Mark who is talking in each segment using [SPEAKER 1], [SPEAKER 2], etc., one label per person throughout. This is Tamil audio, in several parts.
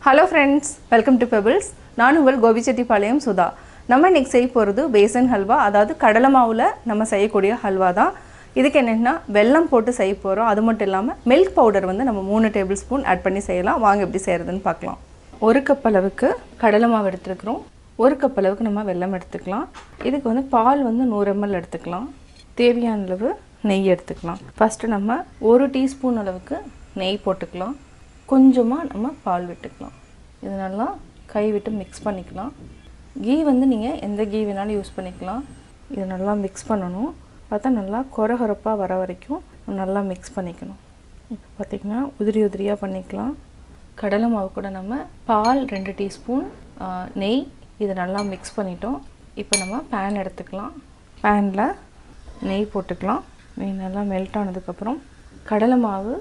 [SPEAKER 1] Hello friends, welcome to Pebbles. நான் உங்கள் கோபி செட்டிபாளையம் சுதா. நம்ம இன்னைக்கு செய்ய போறது பேசன் ஹல்வா, அதாவது கடலை மாவுல நம்ம செய்யக்கூடிய ஹல்வா தான். இதுக்கு என்னன்னா வெல்லம் போட்டு செய்ய போறோம். அது மட்டும் இல்லாம milk powder வந்து நம்ம 3 டேபிள்ஸ்பூன் ஆட் பண்ணி செய்யலாம். வாங்க எப்படி செய்யறதுன்னு பார்க்கலாம். 1 கப் அளவுக்கு கடலை மாவு எடுத்துக்கிறோம். 1 கப் அளவுக்கு நம்ம வெல்லம் எடுத்துக்கலாம். இதுக்கு வந்து பால் வந்து 100 ml எடுத்துக்கலாம். தேவையான அளவு நெய் எடுத்துக்கலாம். ஃபர்ஸ்ட் நம்ம 1 டீஸ்பூன் அளவுக்கு நெய் போட்டுக்கலாம். கொஞ்சமா நம்ம பால் விட்டுக்கலாம். இது நல்லா கை விட்டு mix பண்ணிக்கலாம். கீ வந்து நீங்க எந்த கீ வேணாலும் யூஸ் பண்ணிக்கலாம். இது நல்லா mix பண்ணனும். பார்த்தா நல்லா கொரகொரப்பா வர வரைக்கும் நல்லா mix பண்ணிக்கணும். இப்போ பாத்தீங்கன்னா உதிரி உதிரியா பண்ணிக்கலாம். கடலை மாவு கூட நம்ம பால் 2 டீஸ்பூன் நெய் இது நல்லா mix பண்ணிட்டோம். இப்போ நம்ம pan எடுத்துக்கலாம். panல நெய் போட்டுக்கலாம். நெய் நல்லா மெல்ட் ஆனதுக்கு அப்புறம் கடலை மாவு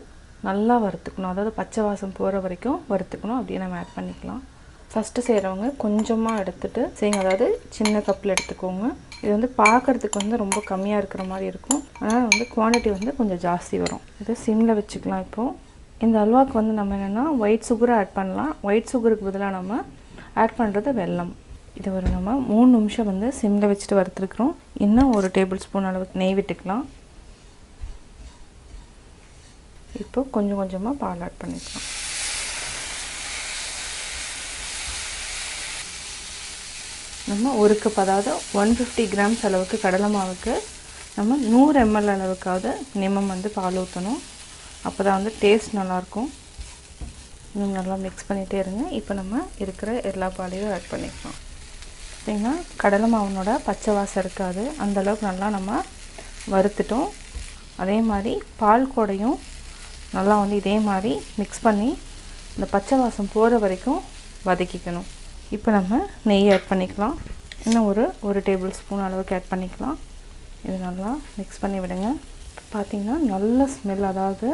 [SPEAKER 1] நல்லா வறுத்துக்கணும். அதாவது பச்சை வாசம் போற வரைக்கும் வறுத்துக்கணும். அப்படியே நம்ம ஆட் பண்ணிக்கலாம். ஃபர்ஸ்ட் செய்றவங்க கொஞ்சமா எடுத்துட்டு செய்யுங்க. அதாவது சின்ன கப்ல எடுத்துக்கோங்க. இது வந்து பார்க்கிறதுக்கு வந்து ரொம்ப கம்மியா இருக்கிற மாதிரி இருக்கும். ஆனா வந்து குவாண்டிட்டி வந்து கொஞ்சம் ஜாஸ்தி வரும். இத சிம்ல வெச்சுக்கலாம். இப்போ இந்த அல்வாக்கு வந்து நம்ம என்னன்னா ஒயிட் சுகர் ஆட் பண்ணலாம். ஒயிட் சுகருக்கு பதிலா நம்ம ஆட் பண்றது வெல்லம். இது ஒரு நம்ம 3 நிமிஷம் வந்து சிம்ல வெச்சிட்டு வறுத்துறோம். இன்னும் 1 டேபிள்ஸ்பூன் அளவுக்கு நெய் விட்டுக்கலாம். இப்போ கொஞ்சம் கொஞ்சமா பால் ஆட் பண்ணிக்கலாம். நம்ம 1 கப் அதாவது 150 grams அளவுக்கு கடலை மாவுக்கு நம்ம 100 ml அளவுக்காவது மினிமம் வந்து பால் ஊத்தணும். அப்பதான் வந்து டேஸ்ட் நல்லா இருக்கும். இன்னும் நல்லா mix பண்ணிட்டே இருங்க. இப்போ நம்ம இருக்கிற எல்லா பாலையும் ஆட் பண்ணிக்கலாம். பாத்தீங்கன்னா கடலை மாவுனோட பச்சை வாசம் இருக்காது. அந்த அளவுக்கு நல்லா நம்ம வறுத்துட்டோம். அதே மாதிரி பால் கூடயும் நல்லா வந்து இதே மாதிரி mix பண்ணி இந்த பச்சை வாசம் போற வரைக்கும் வதக்கிக்கணும். இப்போ நம்ம நெய் ஆட் பண்ணிக்கலாம். இன்னும் ஒரு டேபிள்ஸ்பூன் அளவுக்கு ஆட் பண்ணிக்கலாம். இது நல்லா mix பண்ணி விடுங்க. பாத்தீங்கன்னா நல்ல ஸ்மெல், அதாவது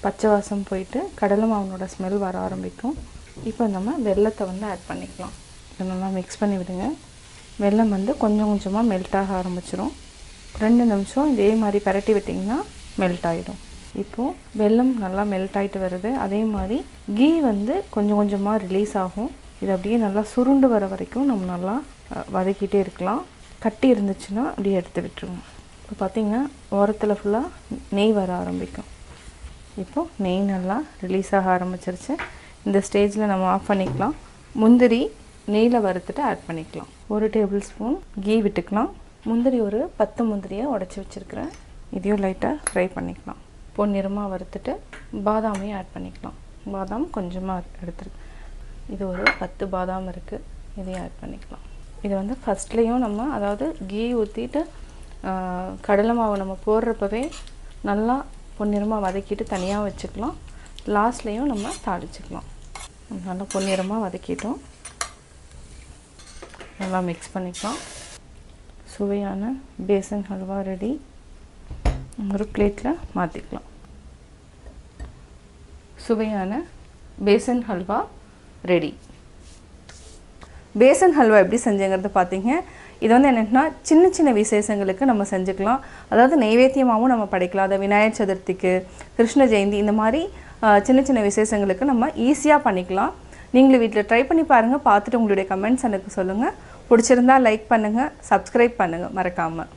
[SPEAKER 1] பச்சை வாசம் போயிட்டு கடலை மாவுனோட ஸ்மெல் வர ஆரம்பிக்கும். இப்போ நம்ம வெல்லத்தை வந்து ஆட் பண்ணிக்கலாம். இத நல்லா mix பண்ணி விடுங்க. வெல்லம் வந்து கொஞ்சம் கொஞ்சமா மெல்ட் ஆக ஆரம்பிச்சிரும். 2 நிமிஷம் இதே மாதிரி பரட்டி விட்டீங்கன்னா மெல்ட் ஆயிடும். இப்போ வெல்லம் நல்லா மெல்ட் ஆயிட்டு வருது. அதே மாதிரி கீ வந்து கொஞ்சம் கொஞ்சமா ரிலீஸ் ஆகும். இது அப்படியே நல்லா சுருண்டு வர வரைக்கும் நம்ம நல்லா வதக்கிட்டே இருக்கலாம். கட்டி இருந்துச்சுன்னா அப்படியே எடுத்து விட்டுருங்க. இப்போ பாத்தீங்கன்னா ஓரத்துல ஃபுல்லா நெய் வர ஆரம்பிக்கும். இப்போ நெய் நல்லா ரிலீஸ் ஆக ஆரம்பிச்சிருச்சு. இந்த ஸ்டேஜ்ல நம்ம ஆஃப் பண்ணிக்கலாம். முந்திரி நெய்ல வறுத்துட்டு ஆட் பண்ணிக்கலாம். 1 டேபிள்ஸ்பூன் கீ விட்டுக்கலாம். முந்திரி ஒரு 10 முந்திரியை உடைச்சு வச்சிருக்கேன். இதையும் லைட்டா ஃப்ரை பண்ணிக்கலாம். பொன்னிறமா வறுத்துட்டு பாதாமையும் ஆட் பண்ணிக்கலாம். பாதாம் கொஞ்சமா எடுத்துருக்கு. இது ஒரு 10 பாதாம் இருக்கு. இதையும் ஆட் பண்ணிக்கலாம். இது வந்து ஃபர்ஸ்ட்லயும் நம்ம அதாவது கீ ஊத்திட்டு கடலை மாவு நம்ம போடுறப்பவே நல்லா பொன்னிறமா வதக்கிட்டு தனியா வச்சுக்கலாம். லாஸ்ட்லயும் நம்ம தாளிச்சுக்கலாம். நல்லா பொன்னிறமா வதக்கிட்டோம். நல்லா mix பண்ணிக்கலாம். சுவையான பேசன் ஹல்வா ரெடி. ஒரு பிளேட்ல மாத்திக்கலாம். சுவையான பேசன் ஹல்வா ரெடி. பேசன் ஹல்வா எப்படி செஞ்சேங்கறத பாத்தீங்க. இது வந்து என்னன்னா சின்ன சின்ன விசேஷங்களுக்கு நம்ம செஞ்சுக்கலாம். அதாவது நைவேத்தியமாவும் நம்ம படைக்கலாம். அத விநாயகர் சதுர்த்திக்கு, கிருஷ்ண ஜெயந்தி இந்த மாதிரி சின்ன சின்ன விசேஷங்களுக்கு நம்ம ஈஸியா பண்ணிக்கலாம். நீங்களும் வீட்ல ட்ரை பண்ணி பாருங்க. பார்த்துட்டு உங்களுடைய கமெண்ட்ஸ் எனக்கு சொல்லுங்க. பிடிச்சிருந்தா லைக் பண்ணுங்க, Subscribe பண்ணுங்க மறக்காம.